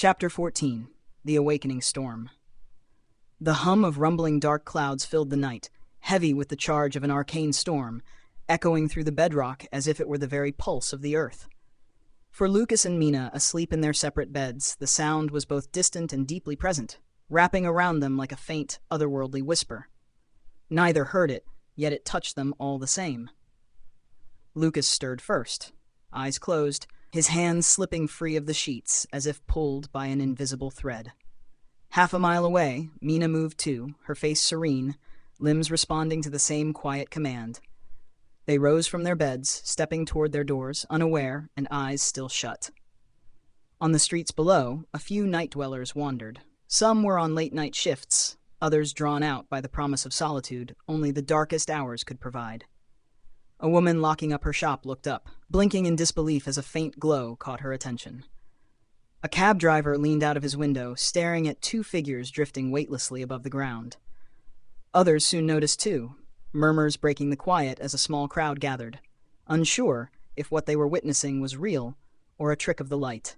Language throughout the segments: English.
Chapter 14. The Awakening Storm. The hum of rumbling dark clouds filled the night, heavy with the charge of an arcane storm, echoing through the bedrock as if it were the very pulse of the earth. For Lucas and Mina, asleep in their separate beds, the sound was both distant and deeply present, wrapping around them like a faint, otherworldly whisper. Neither heard it, yet it touched them all the same. Lucas stirred first, eyes closed, his hands slipping free of the sheets as if pulled by an invisible thread. Half a mile away, Mina moved too, her face serene, limbs responding to the same quiet command. They rose from their beds, stepping toward their doors, unaware and eyes still shut. On the streets below, a few night dwellers wandered. Some were on late-night shifts, others drawn out by the promise of solitude only the darkest hours could provide. A woman locking up her shop looked up, blinking in disbelief as a faint glow caught her attention. A cab driver leaned out of his window, staring at two figures drifting weightlessly above the ground. Others soon noticed too, murmurs breaking the quiet as a small crowd gathered, unsure if what they were witnessing was real or a trick of the light.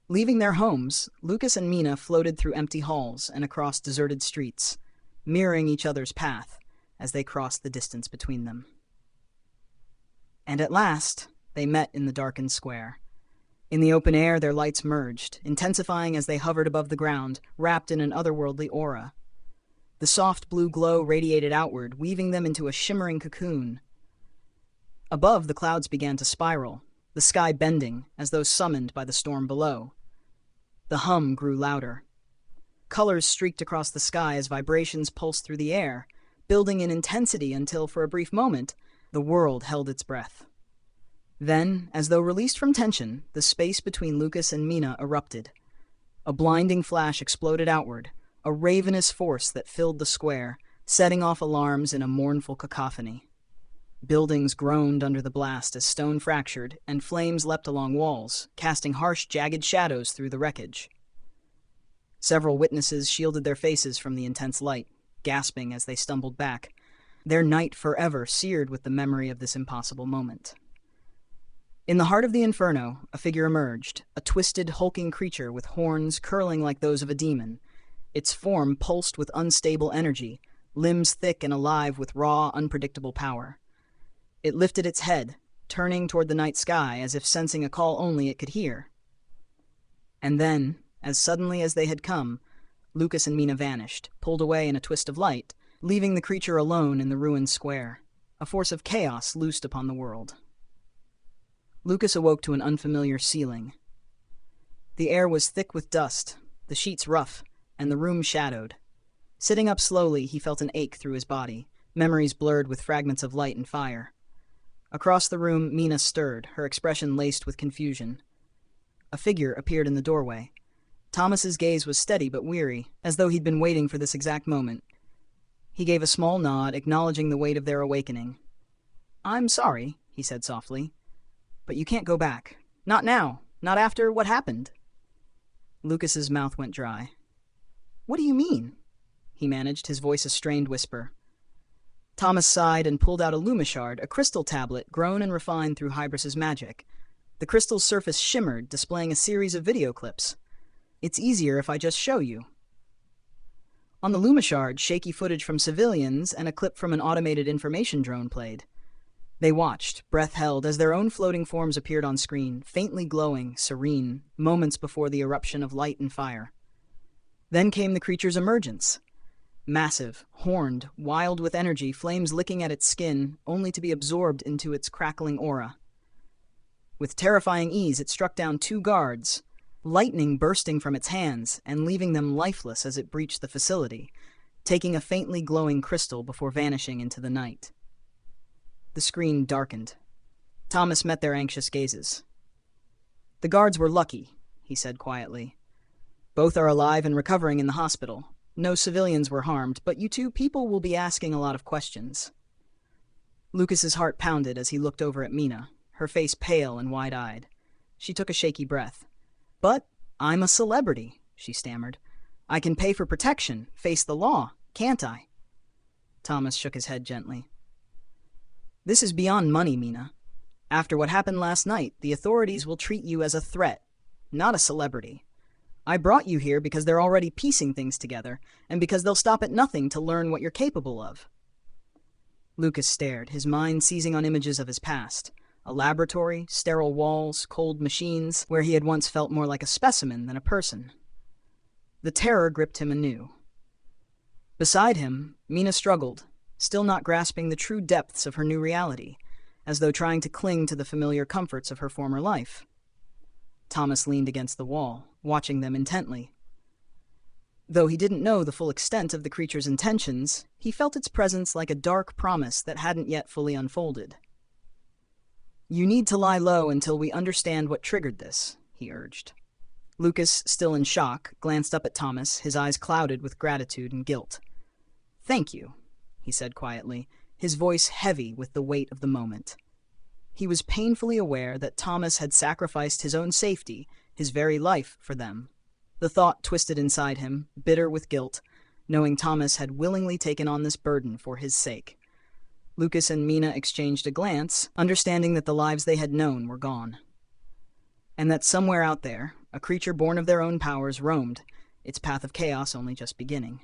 Leaving their homes, Lucas and Mina floated through empty halls and across deserted streets, mirroring each other's path as they crossed the distance between them. And at last, they met in the darkened square. In the open air, their lights merged, intensifying as they hovered above the ground, wrapped in an otherworldly aura. The soft blue glow radiated outward, weaving them into a shimmering cocoon. Above, the clouds began to spiral, the sky bending as though summoned by the storm below. The hum grew louder. Colors streaked across the sky as vibrations pulsed through the air, building in intensity until, for a brief moment, the world held its breath. Then, as though released from tension, the space between Lucas and Mina erupted. A blinding flash exploded outward, a ravenous force that filled the square, setting off alarms in a mournful cacophony. Buildings groaned under the blast as stone fractured, and flames leapt along walls, casting harsh, jagged shadows through the wreckage. Several witnesses shielded their faces from the intense light, gasping as they stumbled back, their night forever seared with the memory of this impossible moment. In the heart of the inferno, a figure emerged, a twisted, hulking creature with horns curling like those of a demon. Its form pulsed with unstable energy, limbs thick and alive with raw, unpredictable power. It lifted its head, turning toward the night sky as if sensing a call only it could hear. And then, as suddenly as they had come, Lucas and Mina vanished, pulled away in a twist of light, leaving the creature alone in the ruined square, a force of chaos loosed upon the world. Lucas awoke to an unfamiliar ceiling. The air was thick with dust, the sheets rough, and the room shadowed. Sitting up slowly, he felt an ache through his body, memories blurred with fragments of light and fire. Across the room, Mina stirred, her expression laced with confusion. A figure appeared in the doorway. Thomas's gaze was steady but weary, as though he'd been waiting for this exact moment. He gave a small nod, acknowledging the weight of their awakening. "I'm sorry," he said softly, "but you can't go back. Not now. Not after what happened." Lucas's mouth went dry. "What do you mean?" he managed, his voice a strained whisper. Thomas sighed and pulled out a lumishard, a crystal tablet grown and refined through Hybrus's magic. The crystal's surface shimmered, displaying a series of video clips. "It's easier if I just show you." On the lumishard, shaky footage from civilians and a clip from an automated information drone played. They watched, breath held, as their own floating forms appeared on screen, faintly glowing, serene, moments before the eruption of light and fire. Then came the creature's emergence. Massive, horned, wild with energy, flames licking at its skin, only to be absorbed into its crackling aura. With terrifying ease, it struck down two guards, lightning bursting from its hands and leaving them lifeless as it breached the facility, taking a faintly glowing crystal before vanishing into the night. The screen darkened. Thomas met their anxious gazes. "The guards were lucky," he said quietly. "Both are alive and recovering in the hospital. No civilians were harmed, but you two people will be asking a lot of questions." Lucas's heart pounded as he looked over at Mina, her face pale and wide-eyed. She took a shaky breath. "But I'm a celebrity," she stammered. "I can pay for protection, face the law, can't I?" Thomas shook his head gently. "This is beyond money, Mina. After what happened last night, the authorities will treat you as a threat, not a celebrity. I brought you here because they're already piecing things together, and because they'll stop at nothing to learn what you're capable of." Lucas stared, his mind seizing on images of his past. A laboratory, sterile walls, cold machines, where he had once felt more like a specimen than a person. The terror gripped him anew. Beside him, Mina struggled, still not grasping the true depths of her new reality, as though trying to cling to the familiar comforts of her former life. Thomas leaned against the wall, watching them intently. Though he didn't know the full extent of the creature's intentions, he felt its presence like a dark promise that hadn't yet fully unfolded. "You need to lie low until we understand what triggered this," he urged. Lucas, still in shock, glanced up at Thomas, his eyes clouded with gratitude and guilt. "Thank you," he said quietly, his voice heavy with the weight of the moment. He was painfully aware that Thomas had sacrificed his own safety, his very life, for them. The thought twisted inside him, bitter with guilt, knowing Thomas had willingly taken on this burden for his sake. Lucas and Mina exchanged a glance, understanding that the lives they had known were gone. And that somewhere out there, a creature born of their own powers roamed, its path of chaos only just beginning.